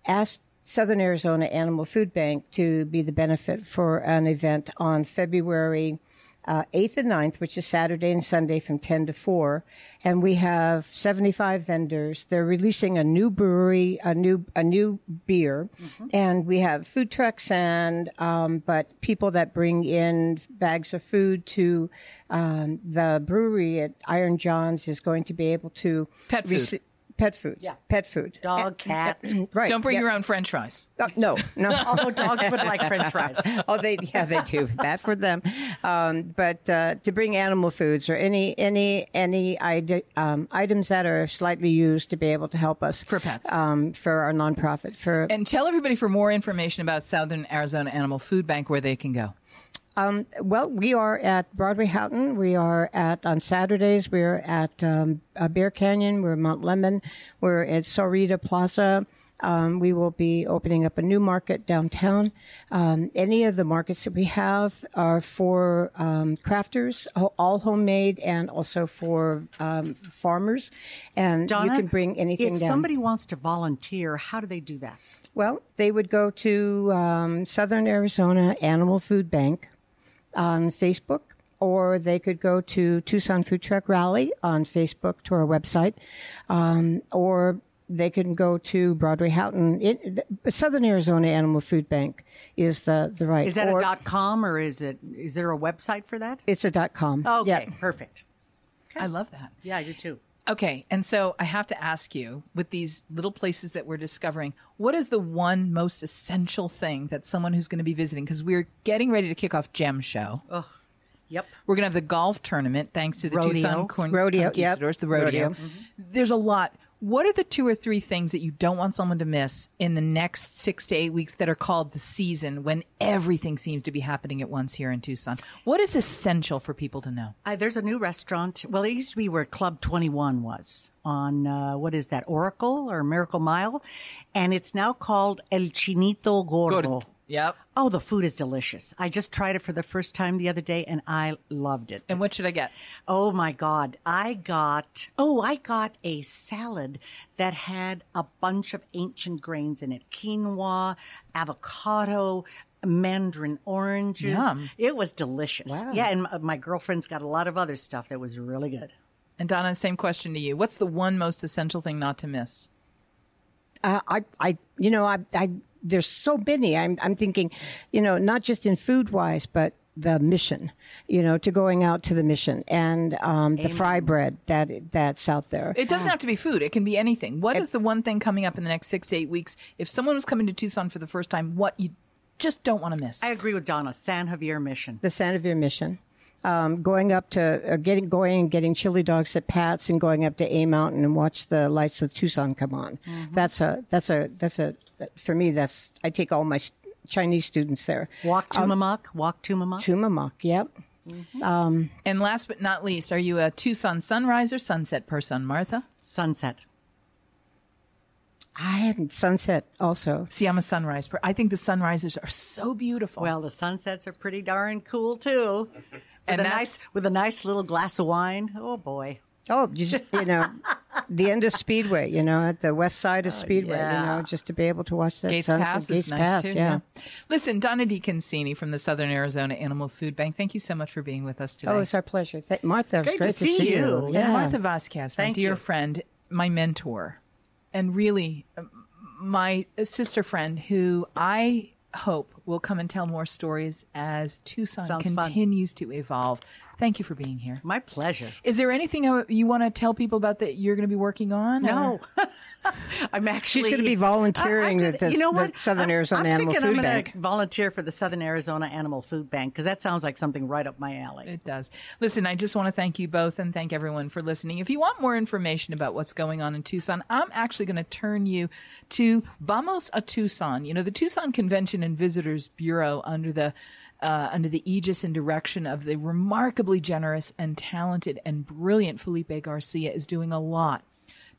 asked Southern Arizona Animal Food Bank to be the benefit for an event on February 8th and 9th, which is Saturday and Sunday from 10 to 4. And we have 75 vendors. They're releasing a new brewery, a new beer. Mm-hmm. And we have food trucks and, but people that bring in bags of food to, the brewery at Iron John's is going to be able to Pet food. Pet food. Yeah. Pet food. Dog, cat. Right. Don't bring your own French fries. No. Although dogs would like French fries. Oh, they do. Bad for them. But to bring animal foods or any items that are slightly used to be able to help us For pets. For our nonprofit. And tell everybody for more information about Southern Arizona Animal Food Bank where they can go. Well, we are at Broadway Houghton. We are on Saturdays. We're at Bear Canyon. We're at Mount Lemmon. We're at Sahuarita Plaza. We will be opening up a new market downtown. Any of the markets that we have are for crafters, all homemade, and also for farmers. And Donna, you can bring anything if down. somebody wants to volunteer, how do they do that? Well, they would go to Southern Arizona Animal Food Bank on Facebook, or they could go to Tucson Food Truck Rally on Facebook to our website, or they can go to Broadway Houghton. Southern Arizona Animal Food Bank is the right. Is that a .com or is there a website for that? It's a .com. Okay, Yep. perfect. I love that. Yeah, I do too. Okay, and so I have to ask you, with these little places that we're discovering, what is the one most essential thing that someone who's going to be visiting? Because we're getting ready to kick off Gem Show. Oh, yep. We're going to have the golf tournament, thanks to the Rodeo. Tucson Rodeo, yep. Conquistadors, the rodeo. Rodeo. There's a lot. What are the 2 or 3 things that you don't want someone to miss in the next 6 to 8 weeks that are called the season, when everything seems to be happening at once here in Tucson? What is essential for people to know? There's a new restaurant. Well, it used to be where Club 21 was on, what is that, Oracle or Miracle Mile? And it's now called El Chinito Gordo. Yep. Oh, the food is delicious. I just tried it for the first time the other day, and I loved it. And what should I get? Oh, my God. I got a salad that had a bunch of ancient grains in it. Quinoa, avocado, mandarin oranges. Yum. It was delicious. Wow. Yeah, and my girlfriend's got a lot of other stuff that was really good. And Donna, same question to you. What's the one most essential thing not to miss? There's so many. I'm thinking, not just in food wise, but the mission, to going out to the mission and the fry bread that's out there. It doesn't have to be food. It can be anything. What is the one thing coming up in the next 6 to 8 weeks? If someone was coming to Tucson for the first time, what you just don't want to miss? I agree with Donna. San Javier Mission. The San Javier Mission. Going up to getting chili dogs at Pat's and going up to A Mountain and watch the lights of Tucson come on. Mm-hmm. For me, I take all my Chinese students there. Walk Tumamoc. Tumamoc, yep. Mm-hmm. And last but not least, are you a Tucson sunrise or sunset person, Martha? Sunset. I am sunset also. See, I'm a sunrise person. I think the sunrises are so beautiful. Well, the sunsets are pretty darn cool too. With a nice little glass of wine. Oh boy. Oh, just, the end of Speedway, at the west side of Speedway, yeah. just to be able to watch that Gates sunset. Pass Gates is nice Pass, too. yeah. Listen, Donna DeConcini from the Southern Arizona Animal Food Bank, thank you so much for being with us today. Oh, it's our pleasure. Martha, it's Great great to see you. Yeah. Martha Vasquez, my Thank dear you. friend, my mentor, and really my sister friend who I hope we'll come and tell more stories as Tucson Sounds continues to evolve. Thank you for being here. My pleasure. Is there anything you want to tell people about that you're going to be working on? No. I'm actually... She's going to be volunteering with the Southern Arizona Animal Food Bank. I'm going to volunteer for the Southern Arizona Animal Food Bank because that sounds like something right up my alley. It does. Listen, I just want to thank you both and thank everyone for listening. If you want more information about what's going on in Tucson, I'm actually going to turn you to Vamos a Tucson. The Tucson Convention and Visitors Bureau under the aegis and direction of the remarkably generous and talented and brilliant Felipe Garcia is doing a lot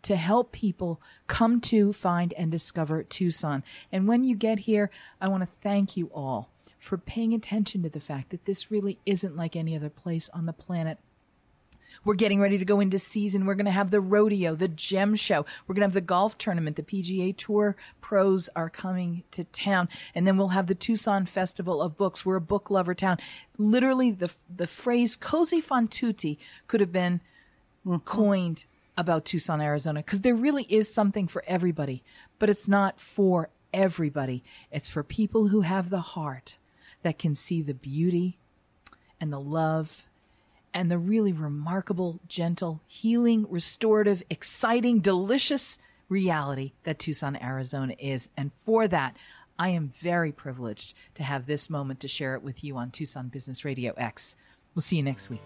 to help people come to, find, and discover Tucson. And when you get here, I want to thank you all for paying attention to the fact that this really isn't like any other place on the planet. We're getting ready to go into season. We're going to have the rodeo, the gem show. We're going to have the golf tournament. The PGA Tour pros are coming to town. And then we'll have the Tucson Festival of Books. We're a book lover town. Literally, the phrase cosi fan tutti could have been coined about Tucson, Arizona, because there really is something for everybody. But it's not for everybody. It's for people who have the heart that can see the beauty and the love and the really remarkable, gentle, healing, restorative, exciting, delicious reality that Tucson, Arizona is. And for that, I am very privileged to have this moment to share it with you on Tucson Business Radio X. We'll see you next week.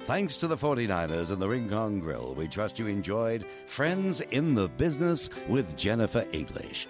Thanks to the 49ers and the Rincon Grill, we trust you enjoyed Friends in the Business with Jennifer English.